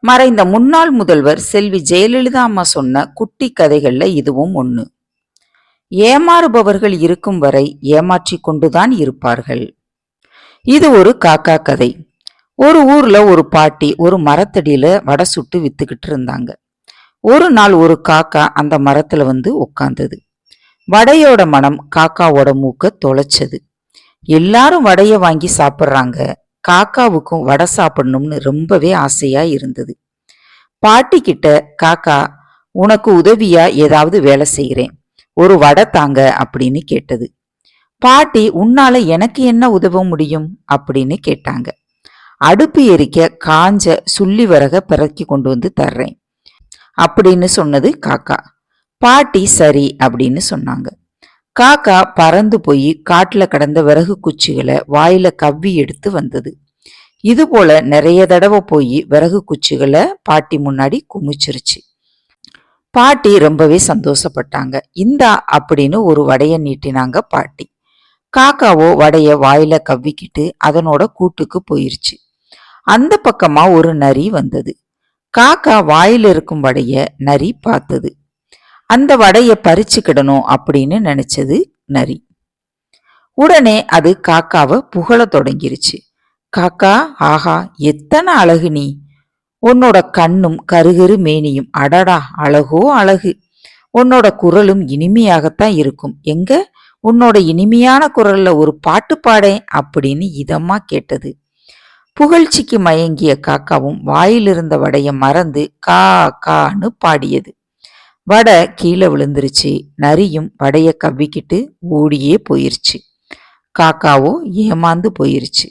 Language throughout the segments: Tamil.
மறைந்த முன்னாள் முதல்வர் செல்வி ஜெயலலிதா அம்மா சொன்ன குட்டி கதைகள்ல இதுவும் ஒண்ணு. ஏமாறுபவர்கள் இருக்கும் வரை ஏமாற்றிக் கொண்டுதான் இருப்பார்கள். இது ஒரு காக்கா கதை. ஒரு ஊர்ல ஒரு பாட்டி ஒரு மரத்தடியில வடை சுட்டு வித்துக்கிட்டு இருந்தாங்க. ஒரு நாள் ஒரு காக்கா அந்த மரத்துல வந்து உட்கார்ந்தது. வடையோட மனம் காக்காவோட மூக்க தொலைச்சது. எல்லாரும் வடைய வாங்கி சாப்பிடுறாங்க. காக்காவுக்கும் வடை சாப்பிடணும்னு ரொம்பவே ஆசையா இருந்தது. பாட்டி கிட்ட, காக்கா, உனக்கு உதவியா ஏதாவது வேலை செய்கிறேன், ஒரு வடை தாங்க அப்படின்னு கேட்டது. பாட்டி, உன்னால எனக்கு என்ன உதவ முடியும் அப்படின்னு கேட்டாங்க. அடுப்பு எரிக்க காஞ்ச சுள்ளி விறக பிறக்கி கொண்டு வந்து தர்றேன் அப்படின்னு சொன்னது காக்கா. பாட்டி சரி அப்படின்னு சொன்னாங்க. காக்கா பறந்து போய் காட்டுல கடந்த விறகு குச்சிகளை வாயில கவ்வி எடுத்து வந்தது. இது போல நிறைய தடவை போய் விறகு குச்சிகளை பாட்டி முன்னாடி குமிச்சிருச்சு. பாட்டி ரொம்பவே சந்தோஷப்பட்டாங்க. இந்தா அப்படின்னு ஒரு வடைய நீட்டினாங்க பாட்டி. காக்காவோ வடைய வாயில கவ்விக்கிட்டு அதனோட கூட்டுக்கு போயிருச்சு. அந்த பக்கமா ஒரு நரி வந்தது. காக்கா வாயில இருக்கும் வடைய நரி பார்த்தது. அந்த வடைய பறிச்சுக்கிடணும் அப்படின்னு நினைச்சது நரி. உடனே அது காக்காவை புகழ தொடங்கிருச்சு. காக்கா, ஆஹா, எத்தனை அழகு நீ! உன்னோட கண்ணும் கருகரு மேனியும், அடடா, அழகோ அழகு! உன்னோட குரலும் இனிமையாகத்தான் இருக்கும். எங்க உன்னோட இனிமையான குரல்ல ஒரு பாட்டு பாடேன் அப்படின்னு இதமா கேட்டது. புகழ்ச்சிக்கு மயங்கிய காக்காவும் வாயிலிருந்த வடைய மறந்து கா கான்னு பாடியது. வடை கீழே விழுந்துருச்சு. நரியும் வடைய கவ்விக்கிட்டு ஓடியே போயிருச்சு. காக்காவோ ஏமாந்து போயிருச்சு.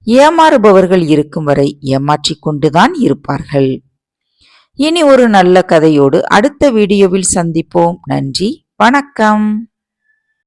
ஏமாறுபவர்கள் இருக்கும் வரை ஏமாற்றிக் கொண்டுதான் இருப்பார்கள். இனி ஒரு நல்ல கதையோடு அடுத்த வீடியோவில் சந்திப்போம். நன்றி, வணக்கம்.